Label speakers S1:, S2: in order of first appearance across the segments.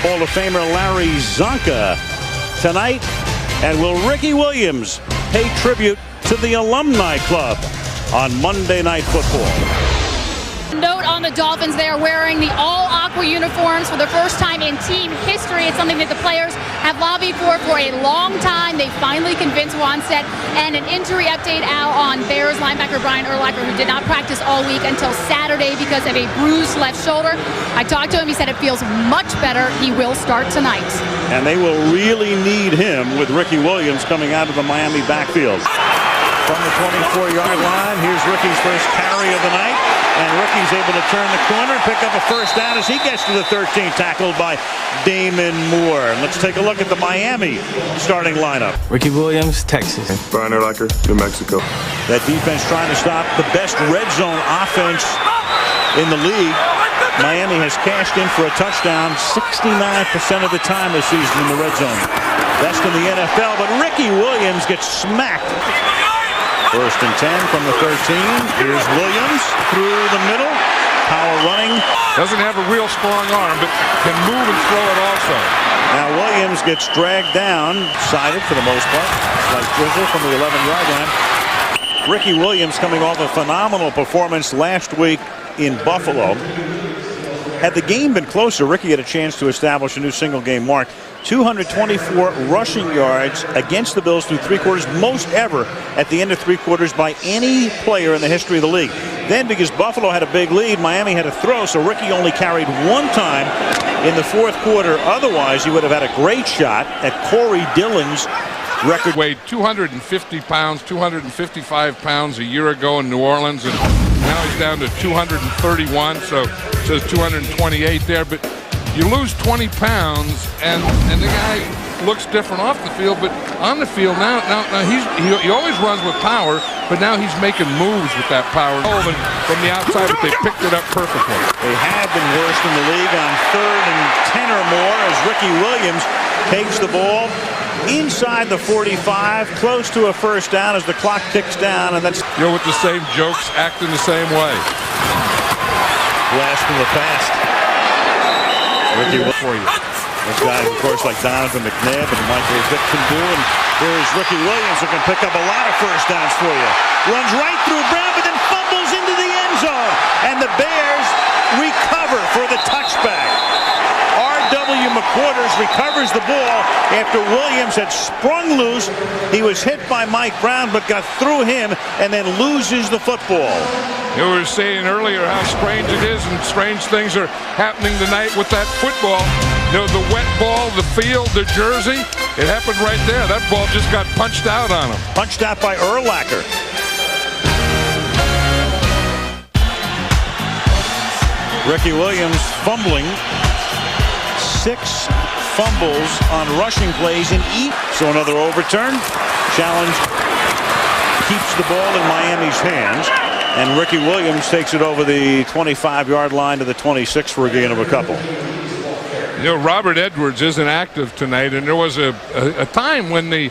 S1: Hall of Famer Larry Zonka tonight. And will Ricky Williams pay tribute to the Alumni Club on Monday Night Football?
S2: Note on the Dolphins, they are wearing the all-aqua uniforms for the first time in team history. It's something that the players have lobbied for a long time. They finally convinced Wanstead. And an injury update out on Bears linebacker Brian Urlacher, who did not practice all week until Saturday because of a bruised left shoulder. I talked to him. He said it feels much better. He will start tonight.
S1: And they will really need him with Ricky Williams coming out of the Miami backfield. From the 24-yard line, here's Ricky's first carry of the night. And Ricky's able to turn the corner and pick up a first down as he gets to the 13, tackled by Damon Moore. And let's take a look at the Miami starting lineup.
S3: Ricky Williams, Texas.
S4: Brian Urlacher, New Mexico.
S1: That defense trying to stop the best red zone offense in the league. Miami has cashed in for a touchdown 69% of the time this season in the red zone. Best in the NFL, but Ricky Williams gets smacked. First and 10 from the 13. Here's Williams through the middle. Power running.
S5: Doesn't have a real strong arm, but can move and throw it also.
S1: Now Williams gets dragged down, sided for the most part. Like drizzle from the 11-yard line. Ricky Williams coming off a phenomenal performance last week in Buffalo. Had the game been closer, Ricky had a chance to establish a new single-game mark. 224 rushing yards against the Bills through three quarters, most ever at the end of three quarters by any player in the history of the league. Then, because Buffalo had a big lead, Miami had to throw, so Ricky only carried one time in the fourth quarter. Otherwise, he would have had a great shot at Corey Dillon's record.
S5: Weighed 250 pounds, 255 pounds a year ago in New Orleans, and now he's down to 231, so it says 228 there. But you lose 20 pounds, and the guy looks different off the field, but on the field now he always runs with power, but now he's making moves with that power. From the outside, but they picked it up perfectly.
S1: They have been worst in the league on 3rd and 10 or more as Ricky Williams takes the ball inside the 45, close to a first down as the clock ticks down, and that's
S5: with the same jokes, acting the same way.
S1: Blast from the past. Ricky for you. Those guys, of course, like Donovan McNabb and Michael Vick can do. And here's Ricky Williams, who can pick up a lot of first downs for you. Runs right through Brown, but then fumbles into the end zone. And the Bears recover for the touchback. R.W. McQuarters recovers the ball after Williams had sprung loose. He was hit by Mike Brown, but got through him and then loses the football.
S5: You were saying earlier how strange it is, and strange things are happening tonight with that football. The wet ball, the field, the jersey, it happened right there. That ball just got punched out on him.
S1: Punched out by Urlacher. Ricky Williams fumbling. 6 fumbles on rushing plays in each. So another overturn. Challenge keeps the ball in Miami's hands. And Ricky Williams takes it over the 25-yard line to the 26 for a gain of a couple.
S5: Robert Edwards isn't active tonight, and there was a time when the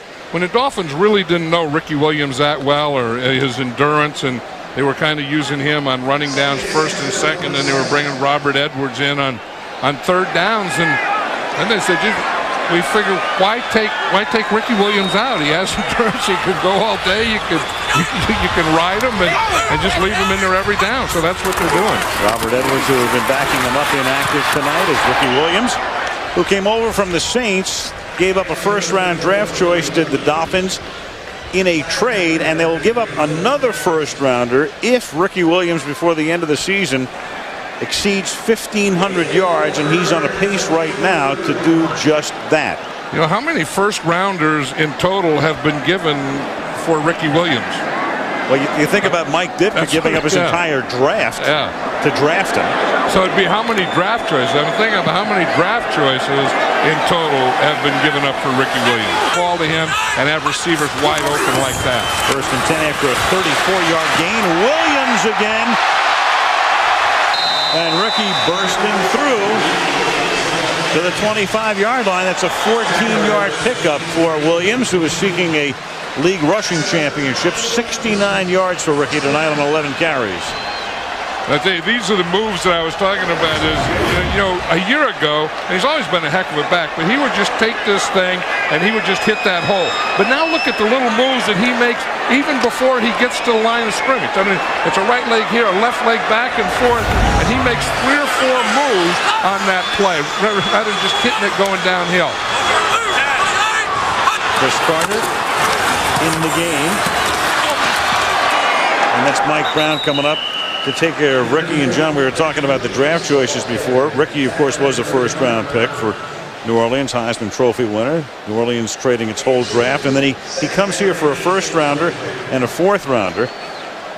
S5: Dolphins really didn't know Ricky Williams that well, or his endurance, and they were kind of using him on running downs 1st and 2nd, and they were bringing Robert Edwards in on 3rd downs, and then they said, we figured, why take Ricky Williams out? He has endurance. He could go all day. You can ride him and just leave him in there every down. So that's what they're doing.
S1: Robert Edwards, who has been backing him up inactive tonight, is Ricky Williams, who came over from the Saints, gave up a first-round draft choice to the Dolphins in a trade, and they will give up another first-rounder if Ricky Williams, before the end of the season, exceeds 1,500 yards, and he's on a pace right now to do just that.
S5: How many first-rounders in total have been given for Ricky Williams?
S1: Well, you think about Mike Ditka giving up his entire draft to draft him.
S5: So it'd be how many draft choices? I'm thinking about how many draft choices in total have been given up for Ricky Williams. Ball to him and have receivers wide open like that.
S1: 1st and 10 after a 34-yard gain. Williams again. And Ricky bursting through to the 25-yard line. That's a 14-yard pickup for Williams, who is seeking a league rushing championship. 69 yards for Ricky tonight on 11 carries.
S5: I tell you, these are the moves that I was talking about. Is a year ago, and he's always been a heck of a back, but he would just take this thing and he would just hit that hole. But now look at the little moves that he makes even before he gets to the line of scrimmage. I mean, it's a right leg here, a left leg back and forth, and he makes 3 or 4 moves on that play rather than just hitting it going downhill.
S1: The starter in the game, and that's Mike Brown coming up to take care of Ricky. And John, we were talking about the draft choices before. Ricky, of course, was a first-round pick for New Orleans, Heisman Trophy winner. New Orleans trading its whole draft, and then he comes here for a first-rounder and a fourth-rounder,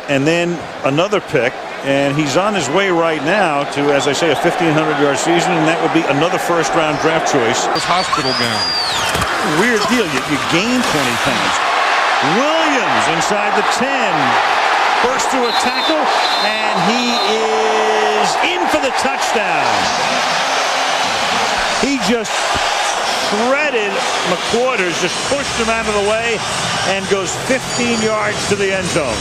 S1: and then another pick, and he's on his way right now to, as I say, a 1,500-yard season, and that would be another first-round draft choice.
S5: It's hospital gown.
S1: Weird deal. You gain 20 pounds. Williams inside the 10. Burst through a tackle, and he is in for the touchdown. He just shredded McQuarters, just pushed him out of the way, and goes 15 yards to the end zone.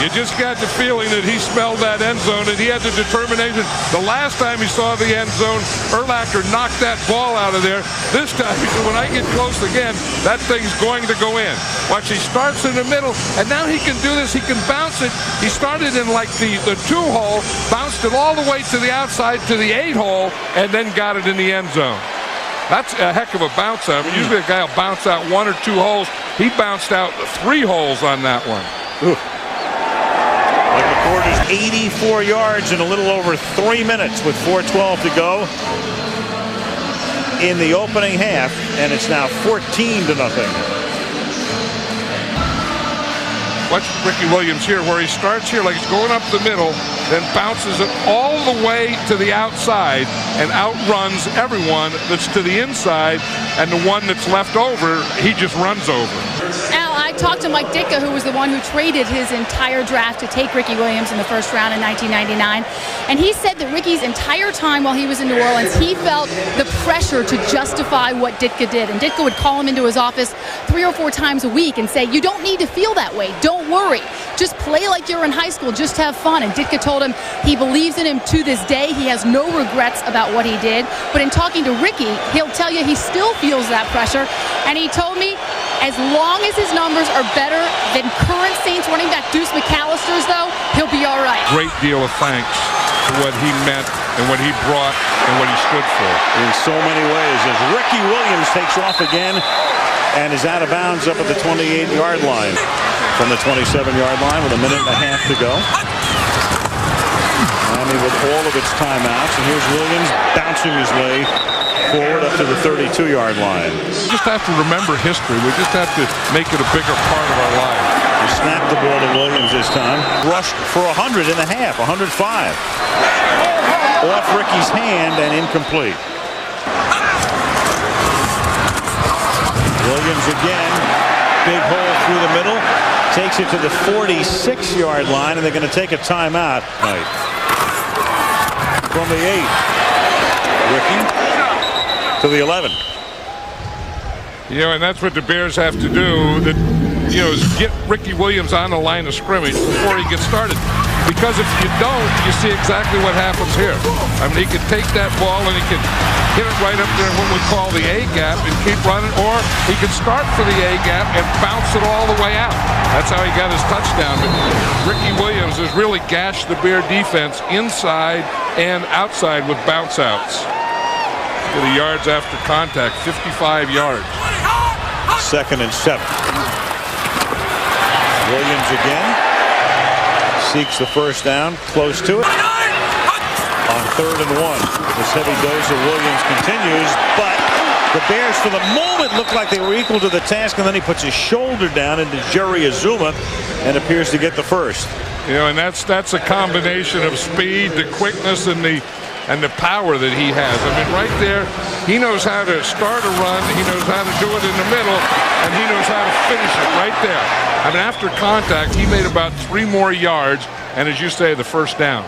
S5: You just got the feeling that he smelled that end zone, and he had the determination. The last time he saw the end zone, Urlacher knocked that ball out of there. This time, he said, when I get close again, that thing's going to go in. Watch, he starts in the middle, and now he can do this. He can bounce it. He started in like the 2-hole, bounced it all the way to the outside to the 8-hole, and then got it in the end zone. That's a heck of a bounce out. I mean, usually a guy will bounce out 1 or 2 holes. He bounced out 3 holes on that one.
S1: Ooh. Like McQuarters, 84 yards in a little over 3 minutes with 4:12 to go in the opening half, and it's now 14-0.
S5: Watch Ricky Williams here, where he starts here like he's going up the middle, then bounces it all the way to the outside and outruns everyone that's to the inside, and the one that's left over, he just runs over.
S2: Al, I talked to Mike Ditka, who was the one who traded his entire draft to take Ricky Williams in the first round in 1999. And he said that Ricky's entire time while he was in New Orleans, he felt the pressure to justify what Ditka did. And Ditka would call him into his office 3 or 4 times a week and say, you don't need to feel that way. Don't worry. Just play like you're in high school. Just have fun. And Ditka told him he believes in him to this day. He has no regrets about what he did. But in talking to Ricky, he'll tell you he still feels that pressure. And he told me, as long as his numbers are better than current Saints running back Deuce McAllister's, though, he'll be all right.
S5: Great deal of thanks for what he meant and what he brought and what he stood for.
S1: In so many ways, as Ricky Williams takes off again and is out of bounds up at the 28-yard line from the 27-yard line with 1.5 minutes to go. Miami with all of its timeouts, and here's Williams bouncing his way forward up to the 32-yard line.
S5: We just have to remember history. We just have to make it a bigger part of our life.
S1: He snapped the ball to Williams this time. Rushed for 100 in the half, 105. Off Ricky's hand and incomplete. Williams again. Big hole through the middle. Takes it to the 46-yard line, and they're going to take a timeout. Right. From the 8. Ricky to the 11.
S5: And that's what the Bears have to do. Is get Ricky Williams on the line of scrimmage before he gets started. Because if you don't, you see exactly what happens here. I mean, he can take that ball and he can hit it right up there in what we call the A-gap and keep running, or he can start for the A-gap and bounce it all the way out. That's how he got his touchdown. But Ricky Williams has really gashed the Bear defense inside and outside with bounce outs. To the yards after contact, 55 yards.
S1: 2nd and 7. Williams again. Seeks the first down, close to it. On 3rd and 1. This heavy dose of Williams continues, but the Bears for the moment looked like they were equal to the task, and then he puts his shoulder down into Jerry Azuma and appears to get the first.
S5: And that's a combination of speed, the quickness, and the power that he has. I mean, right there, he knows how to start a run, he knows how to do it in the middle, and he knows how to finish it right there. I mean, after contact, he made about 3 more yards, and as you say, the first down.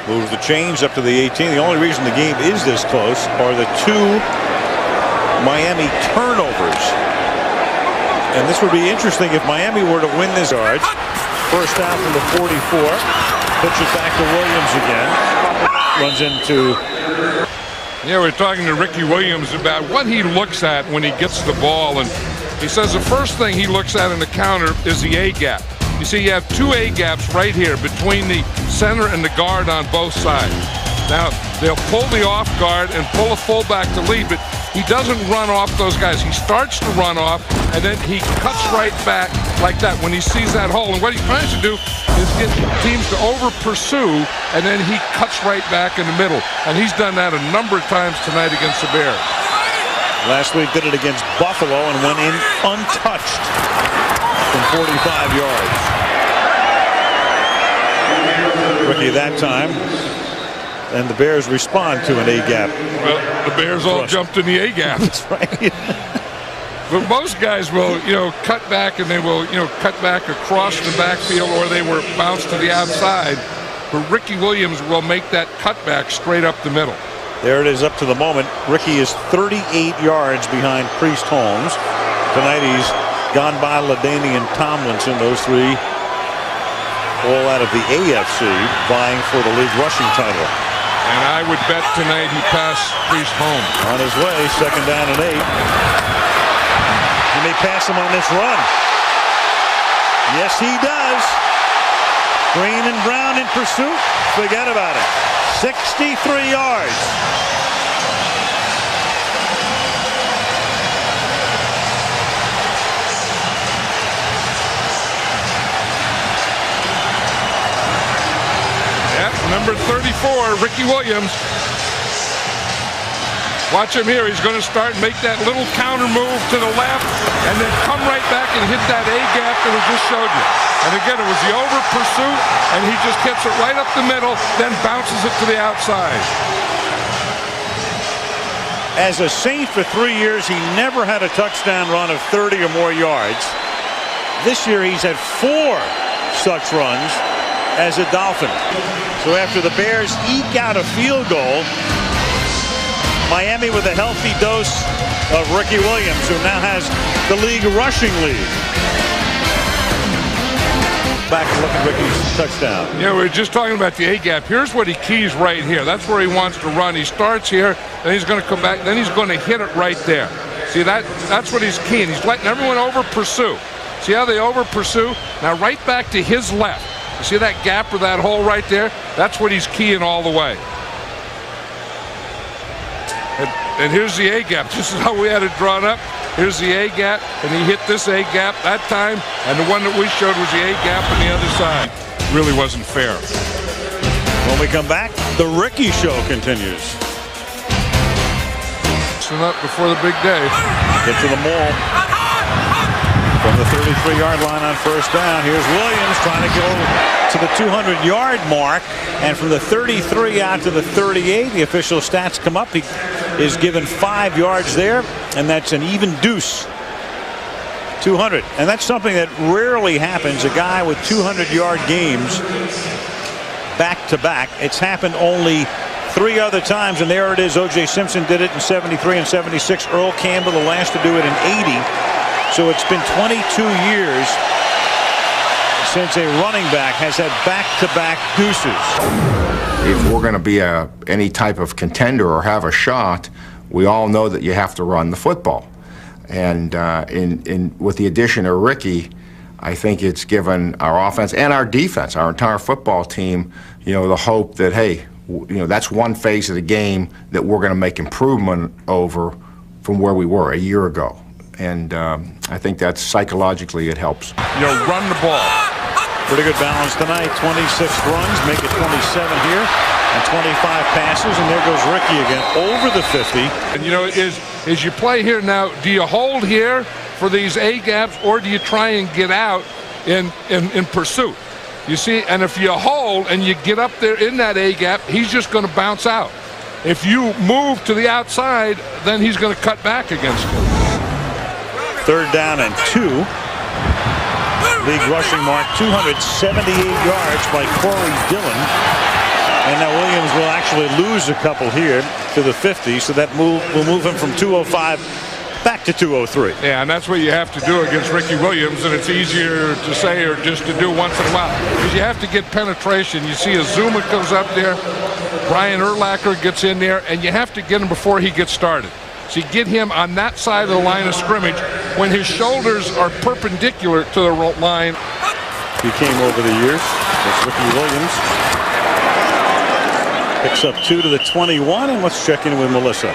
S1: Moves the chains up to the 18. The only reason the game is this close are the 2 Miami turnovers. And this would be interesting if Miami were to win this yards. First down from the 44. Pitches back to Williams again. Runs into.
S5: Yeah, we're talking to Ricky Williams about what he looks at when he gets the ball, and he says the first thing he looks at in the counter is the A gap. You see, you have two A gaps right here between the center and the guard on both sides. Now, they'll pull the off guard and pull a fullback to lead, but he doesn't run off those guys. He starts to run off, and then he cuts right back like that when he sees that hole. And what he tries to do is get teams to over-pursue, and then he cuts right back in the middle. And he's done that a number of times tonight against the Bears.
S1: Last week did it against Buffalo and went in untouched from 45 yards. Ricky that time. And the Bears respond to an A-gap.
S5: Well, the Bears all jumped in the A-gap.
S1: That's right.
S5: But most guys will, cut back, and they will, cut back across the backfield, or they were bounced to the outside. But Ricky Williams will make that cutback straight up the middle.
S1: There it is up to the moment. Ricky is 38 yards behind Priest Holmes. Tonight he's gone by LaDainian and Tomlinson, those three all out of the AFC, vying for the league rushing title.
S5: And I would bet tonight he passed Priest Holmes.
S1: On his way, 2nd down and 8. He may pass him on this run. Yes, he does. Green and Brown in pursuit. Forget about it. 63 yards.
S5: Number 34, Ricky Williams. Watch him here. He's going to start and make that little counter move to the left and then come right back and hit that A gap that we just showed you. And again, it was the over pursuit, and he just hits it right up the middle, then bounces it to the outside.
S1: As a Saint for 3 years, he never had a touchdown run of 30 or more yards. This year, he's had 4 such runs as a Dolphin. So after the Bears eke out a field goal, Miami with a healthy dose of Ricky Williams, who now has the league rushing lead. Back and look at Ricky's touchdown.
S5: Yeah, we were just talking about the A-gap. Here's what he keys right here. That's where he wants to run. He starts here, then he's going to come back, then he's going to hit it right there. See, that's what he's keying. He's letting everyone over-pursue. See how they over-pursue? Now right back to his left. You see that gap or that hole right there? That's what he's keying all the way. And here's the A-gap. This is how we had it drawn up. Here's the A-gap, and he hit this A-gap that time, and the one that we showed was the A-gap on the other side. Really wasn't fair.
S1: When we come back, the Ricky Show continues.
S5: Listen up before the big day.
S1: Get to the mall. From the 33-yard line on 1st down, here's Williams trying to go to the 200-yard mark. And from the 33 out to the 38, the official stats come up. He is given 5 yards there, and that's an even deuce. 200. And that's something that rarely happens. A guy with 200-yard games back-to-back. It's happened only 3 other times, and there it is. O.J. Simpson did it in 73 and 76. Earl Campbell, the last to do it in 80. So it's been 22 years since a running back has had back-to-back deuces.
S3: If we're going to be any type of contender or have a shot, we all know that you have to run the football. And with the addition of Ricky, I think it's given our offense and our defense, our entire football team, the hope that, hey, that's one phase of the game that we're going to make improvement over from where we were a year ago. And I think that psychologically it helps.
S5: Run the ball.
S1: Pretty good balance tonight. 26 runs, make it 27 here, and 25 passes, and there goes Ricky again over the 50.
S5: And as you play here now, do you hold here for these A-gaps, or do you try and get out in pursuit? You see, and if you hold and you get up there in that A-gap, he's just going to bounce out. If you move to the outside, then he's going to cut back against you.
S1: 3rd down and 2. League rushing mark, 278 yards by Corey Dillon. And now Williams will actually lose a couple here to the 50, so that will move him from 205 back to 203.
S5: Yeah, and that's what you have to do against Ricky Williams, and it's easier to say or just to do once in a while because you have to get penetration. You see Azuma comes up there, Brian Urlacher gets in there, and you have to get him before he gets started. So you get him on that side of the line of scrimmage when his shoulders are perpendicular to the line.
S1: He came over the years. That's Ricky Williams. Picks up 2 to the 21, and let's check in with Melissa.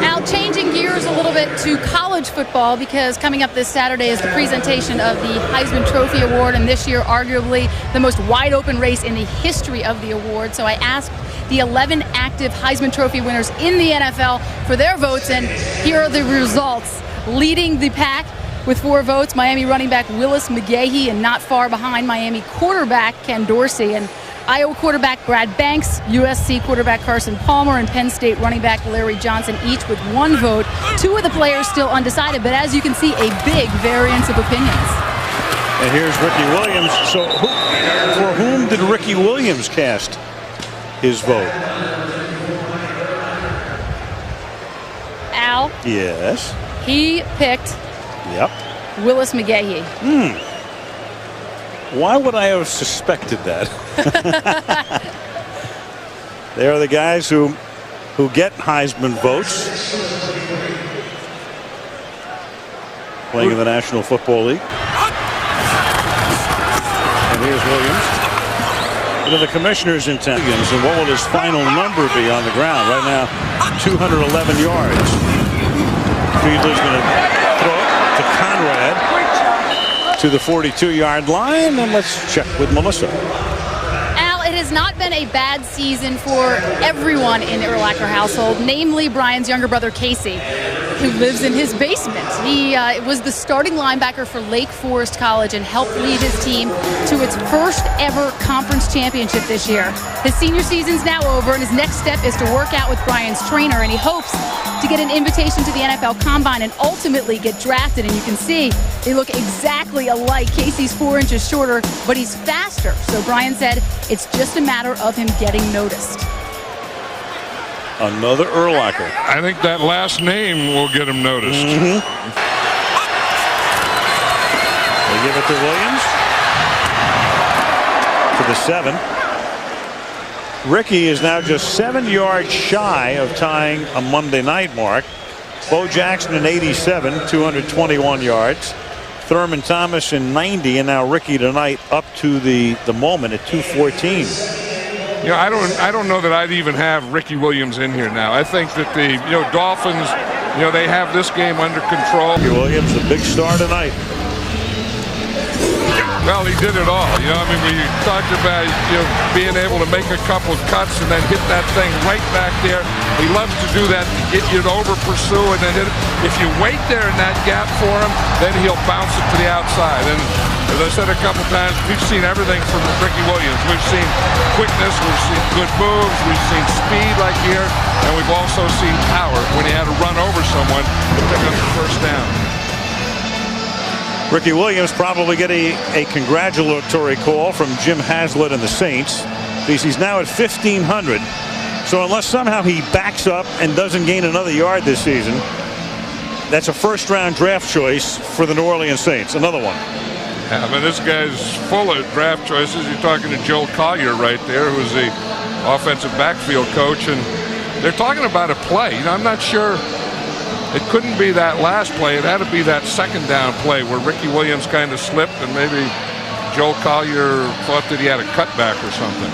S2: Al, changing gears a little bit to college football because coming up this Saturday is the presentation of the Heisman Trophy Award, and this year arguably the most wide open race in the history of the award. So I asked the 11 active Heisman Trophy winners in the NFL for their votes, and here are the results. Leading the pack with 4 votes, Miami running back Willis McGahee, and not far behind, Miami quarterback Ken Dorsey, and Iowa quarterback Brad Banks, USC quarterback Carson Palmer, and Penn State running back Larry Johnson, each with 1 vote. 2 of the players still undecided, but as you can see, a big variance of opinions.
S1: And here's Ricky Williams. So for whom did Ricky Williams cast his vote?
S2: Al?
S1: Yes.
S2: He picked Willis McGahee.
S1: Why would I have suspected that? They are the guys who get Heisman votes. Playing in the National Football League. And here's Williams. You know, the commissioner's intent. And what will his final number be on the ground? Right now, 211 yards. Fiedler's going to throw it to Conrad to the 42-yard line, and let's check with Melissa.
S2: Al, it has not been a bad season for everyone in the Urlacher household, namely Brian's younger brother Casey, who lives in his basement. He was the starting linebacker for Lake Forest College and helped lead his team to its first ever conference championship this year. His senior season's now over, and his next step is to work out with Brian's trainer, and he hopes to get an invitation to the NFL Combine and ultimately get drafted. And you can see they look exactly alike. Casey's 4 inches shorter, but he's faster. So Brian said it's just a matter of him getting noticed.
S1: Another Urlacher.
S5: I think that last name will get him noticed.
S1: They give it to Williams. To the 7. Ricky is now just 7 yards shy of tying a Monday night mark. Bo Jackson in 87, 221 yards. Thurman Thomas in 90, and now Ricky tonight up to the moment at 214.
S5: You know, I don't know that I'd even have Ricky Williams in here now. I think that the Dolphins, they have this game under control.
S1: Ricky Williams, the big star tonight.
S5: Well, he did it all. I mean, we talked about being able to make a couple of cuts and then hit that thing right back there. He loves to do that to get you to over pursue and then hit it. If you wait there in that gap for him, then he'll bounce it to the outside. And as I said a couple times, we've seen everything from Ricky Williams. We've seen quickness, we've seen good moves, we've seen speed like here, and we've also seen power when he had to run over someone to pick up the first down.
S1: Ricky Williams probably getting a congratulatory call from Jim Haslett and the Saints, because he's now at 1,500. So unless somehow he backs up and doesn't gain another yard this season, that's a first-round draft choice for the New Orleans Saints. Another one.
S5: Yeah, I mean, this guy's full of draft choices. You're talking to Joel Collier right there, who's the offensive backfield coach, and they're talking about a play. I'm not sure. It couldn't be that last play. It had to be that second down play where Ricky Williams kind of slipped, and maybe Joel Collier thought that he had a cutback or something.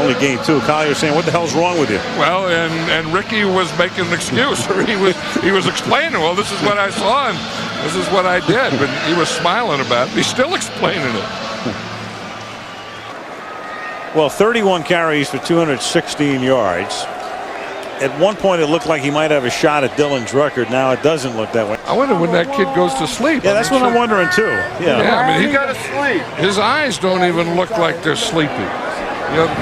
S1: Only gained 2. Collier saying, "What the hell's wrong with you?"
S5: Well, and Ricky was making an excuse, or he was explaining, "Well, this is what I saw, and this is what I did." But he was smiling about it. He's still explaining it.
S1: Well, 31 carries for 216 yards. At one point, it looked like he might have a shot at Dylan's record. Now it doesn't look that way.
S5: I wonder when that kid goes to sleep.
S1: Yeah, that's what I'm wondering too.
S5: Yeah, I mean, he got to sleep. His eyes don't even look like they're sleepy.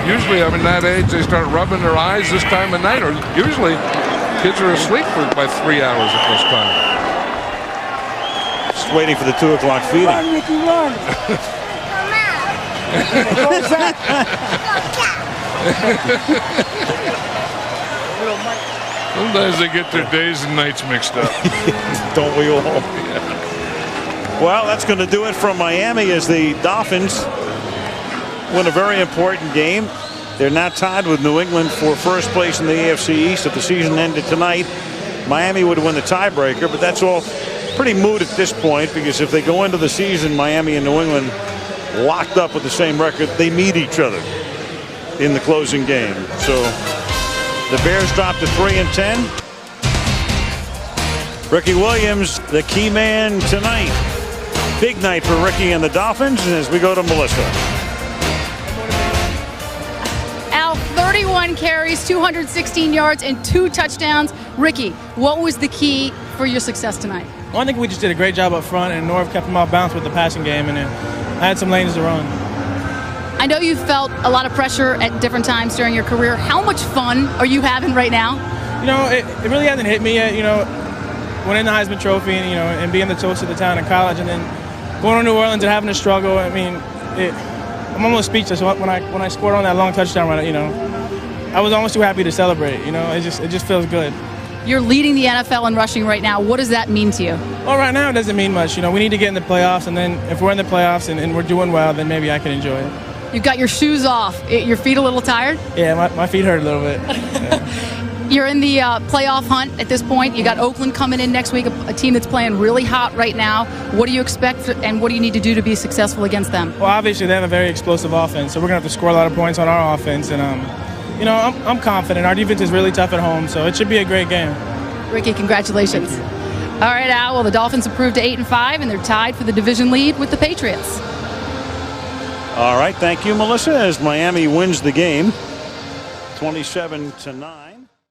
S5: Usually, I mean, that age, they start rubbing their eyes this time of night, or usually kids are asleep for by 3 hours at this time.
S1: Just waiting for the 2 o'clock feeding.
S6: Run, Ricky, run. Go Zach.
S5: Sometimes they get their days and nights mixed up.
S1: Don't we all? Well, that's going to do it from Miami as the Dolphins win a very important game. They're now tied with New England for first place in the AFC East. If the season ended tonight, Miami would win the tiebreaker, but that's all pretty moot at this point, because if they go into the season, Miami and New England locked up with the same record, they meet each other in the closing game. So the Bears dropped to 3-10. Ricky Williams, the key man tonight. Big night for Ricky and the Dolphins. And as we go to Melissa.
S2: Al, 31 carries, 216 yards, and 2 touchdowns. Ricky, what was the key for your success tonight?
S6: Well, I think we just did a great job up front, and Norv kept them off balance with the passing game, and I had some lanes to run.
S2: I know you felt a lot of pressure at different times during your career. How much fun are you having right now?
S6: You know, it really hasn't hit me yet. You know, winning the Heisman Trophy and, you know, and being the toast of the town in college, and then going to New Orleans and having to struggle. I mean, I'm almost speechless. When I scored on that long touchdown run, you know, I was almost too happy to celebrate. You know, it just feels good.
S2: You're leading the NFL in rushing right now. What does that mean to you?
S6: Well, right now it doesn't mean much. You know, we need to get in the playoffs, and then if we're in the playoffs and we're doing well, then maybe I can enjoy it.
S2: You've got your shoes off. Your feet a little tired?
S6: Yeah, my feet hurt a little bit. Yeah.
S2: You're in the playoff hunt at this point. You got Oakland coming in next week, a team that's playing really hot right now. What do you expect, and what do you need to do to be successful against them?
S6: Well, obviously they have a very explosive offense, so we're going to have to score a lot of points on our offense. And, you know, I'm confident. Our defense is really tough at home, so it should be a great game.
S2: Ricky, congratulations. All right, Al. Well, the Dolphins improved to 8-5, and they're tied for the division lead with the Patriots.
S1: All right. Thank you, Melissa, as Miami wins the game 27-9.